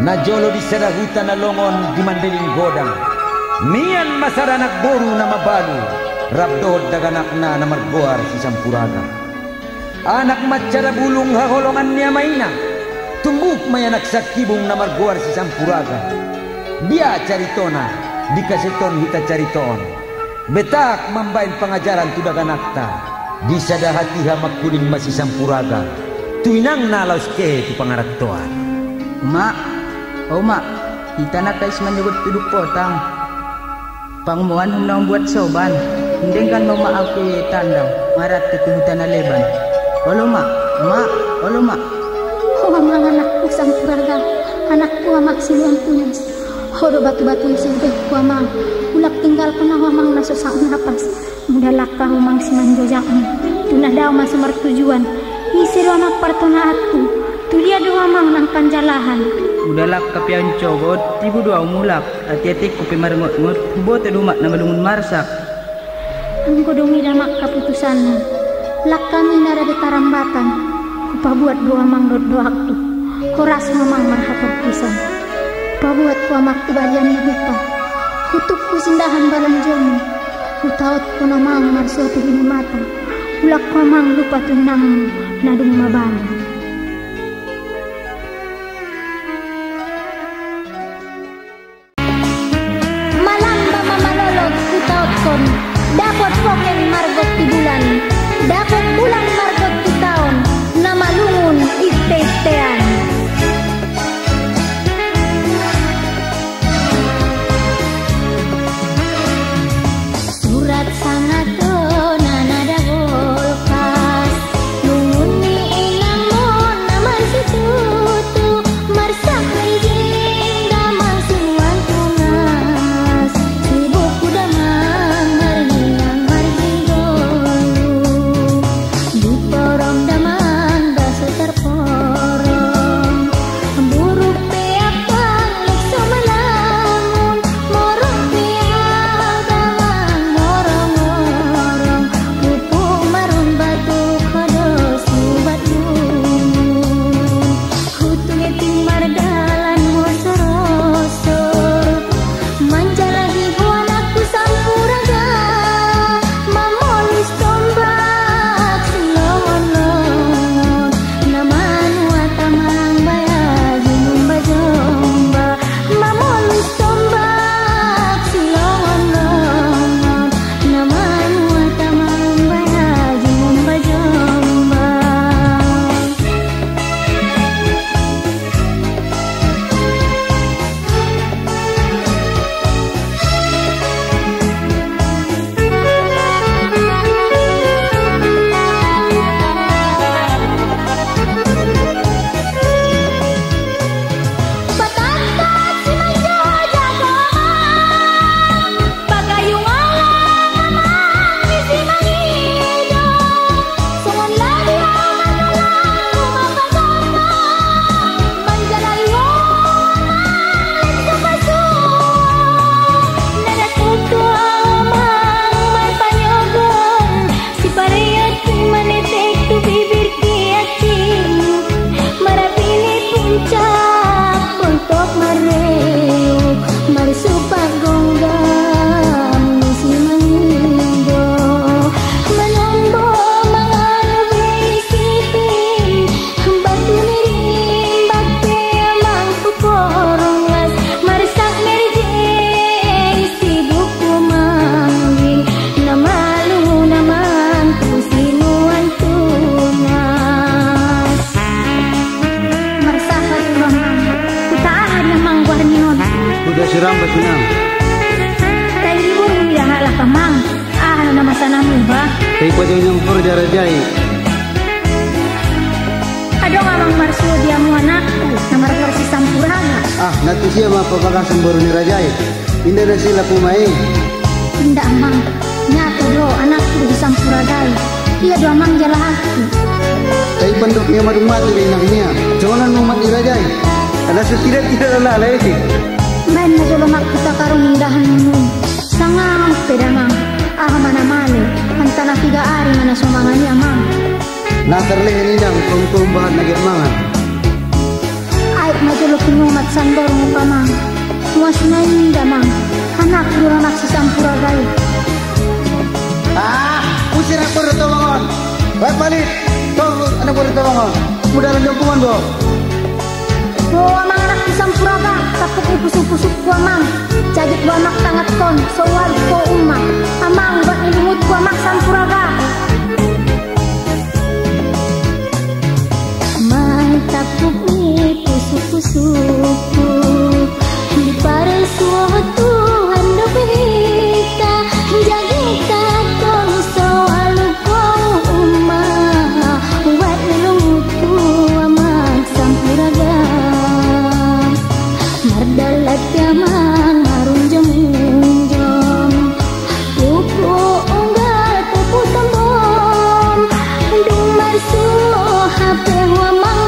Najolo di sada hutan na longon di mandiling godang. Mian masaranak boru na mabalu. Rabdod daganak na margoar si Sampuraga. Anak macara bulung haholongan niya maina. Tumbuk mayanak sa kibong na margoar si Sampuraga. Dia caritona, di kaseton hita caritoon. Betak mambain pengajaran tu daganakta. Di sada hatiha makuling masih Sampuraga. Tuinang nalaus ke tu pangaratoan. Mak, oh mak, kita nak kais menyebut tuduk potang. Pangumuan hunang buat soban. Hindi kan mau maaf ke tandang marat ke hutan na leban. Olo mak, mak, olo mak. Oh mamang anakku Sampuraga, anakku amak siluan punyas. Hodo batu-batu sempit ku amang. Ulak tinggal kena mamang nasosak napas. Mudahlah kau mamang simanjojang. Tuna daw masuk mertujuan. Isi amak partonaatku. Tulia doa mang nang panjalahan. Udahlah kapian cobot, tibu doa mulak. Hati-hati kopi marengot-ngot, bote dumak na malungun marsak. Ang godongi damak kaputusanmu. Lak kami nara di tarambatan. Kupabuat doa mang doaktu. Koras mamang marhator pisan. Pabuat ku amak ibadian lupa. Kutukku sindahan balang jomu. Kutaot ku namang marsuatu ini mata. Ulak ku amang lupa tunangmu. Nadung mabala. Dapat poken margot ti bulan, dapat bulan margot ti taon, na malungun iste-istean. Surat sangat na nada golkas, lungun ni inamon naman si tutu, marsak rijing damang sinuan tunas, sibuk ku damang marniang marjingolu, di porong damang daso terporong, buruk peak panglek somalamun, morong piak damang morong-morong, pupuk marun batu kados nubat lumun, hutung eting mardalan mosorosor, manjalahi buanakku Sampuraga, mamolis tombak silongon-longon, namanu atamang bayagi numba jomba, mamolis tombak silongon-longon, namanu atamang bayagi numba jomba. Patangkat si Manjo jagoan, pagayong alang amang ni si Mangido, songon lagi amalang lumapaganda, manjalayon alang kapasuan, nanatuto amang marpanyogon, si pariyat manetek tu bibir kiating, marapili puncak untuk mareu, marisupak gonggam ni si Mangido, manombo mangano berisipin, batu nirimbak pe amang puporongas, marisak merjeng sibuk kumangin, namalu naman tu sinuan tunas. Marsahat mamang, kutaahan namang warnion. Udah siram batunang. Kayu burung ya halah kamang. Ano na masanamu ba? Kay pwede niyang purjarajay. Adong amang marsu dia mo anakku, na margor si Sampuraga. Ah, natu siya mapapakasan baru ni Rajay. Hindi na sila pumain. Tinda amang, nyato do anakku di Sampuraga. Iya do amang jalahku. Kay pandok niya madumati rin anak niya. Jangan mo mati Rajay. Ada setidak-tidak lalai sih. Main na jolo mak kita karong indahan mo. Sangang pedamang, ah manamali. Antana 3 hari mana sumangan ni amang. Natarleh ini dang kung bahan na mangan. Ay majolo pingumat sandor mo pamang. Muas na inda mang. Anak dura maksi sampuraga. Usir aku dari tolongan. Baik balik. Tolong anak dari tolongan. Mudah lanjut bo. Oh, amang anak di sampuraga. Tapuk ipusuk-pusuk ku amang. Jagit ku amak tangat kon. Sowal ko umang. Amang buat nilimut ku amak sampuraga. Tapuk pusuk-pusukku di pare suatu hando kita jadi takon soalu kau umah buat lelungku amang sampuraga mardalat amang marun jom-jom puku onggal puku tembom dung marsuo hape amang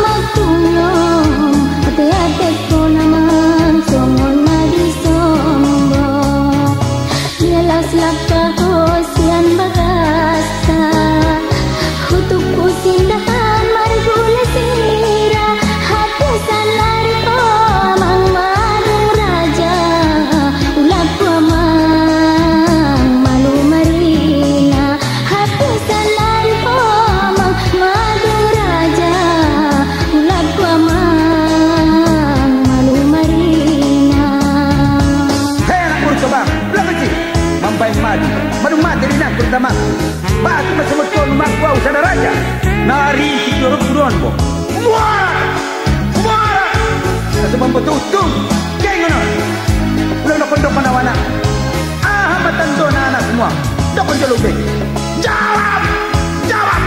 ate-ate ko naman songol na di sombo Yalas-lak kahosian bagasta Hutuk ko sindahan margula sira Hatusan lari ko amang marung raja Ulag ko amang malu marina Hatusan lari ko amang marung raja Ulag ko amang Madung mati rinang pertama. Batu macam betul mak kau sana raja. Nari tidur buruan bo. Muara, muara. Sebab betul tu. Kengono. Ulang nak pondok mana-mana. Matan dona anak semua. Dokon jalube. Jawab, jawab.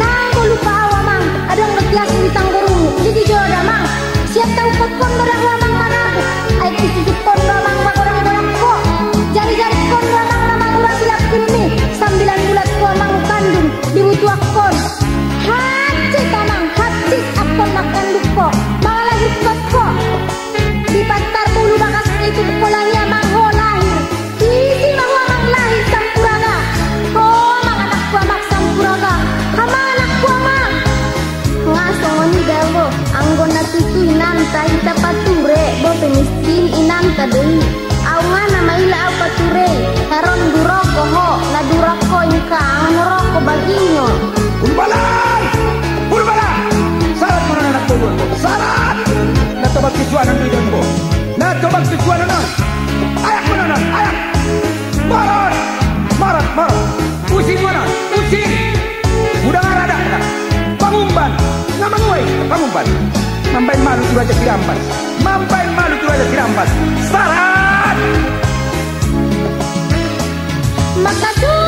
Nang ko lupa awamang. Adang naglas di tangguru. Jadi jodoh mang. Siap tahu pot-pot barang wamang mana. Ay kisisip pon wamang makorang-korang ko. Jari-jari kon ramang ramang urang silap kini 9 bulan ku amang kandung dibutuh akon hacit amang hacit akon nakandung ko mga lahir ko di pantar bulu bakas itu kolahnya amang ho lahir isi mahu amang lahir sampuraga ko amang anak ku amang sampuraga hama anak ku amang ngasong ni dawo anggon na tutu inanta ita pature bo pemiskin inanta deui aungan nama ila au pature heron duroko ho la duroko inka nuroko baginyo Urbalan, urbalan. Sarat mana anak turun bo? Sarat. Natobag tujuan ang bidon bo. Natobag tujuan ang ayak mana nan? Ayak. Marat, marat, marat. Pusing mana? Pusing. Mudah ngarada na. Pangumban, ngamangoy, pangumban. Mampai malu tu raja kirambas. Mampai malu tu raja kirambas. Sarat. Makasih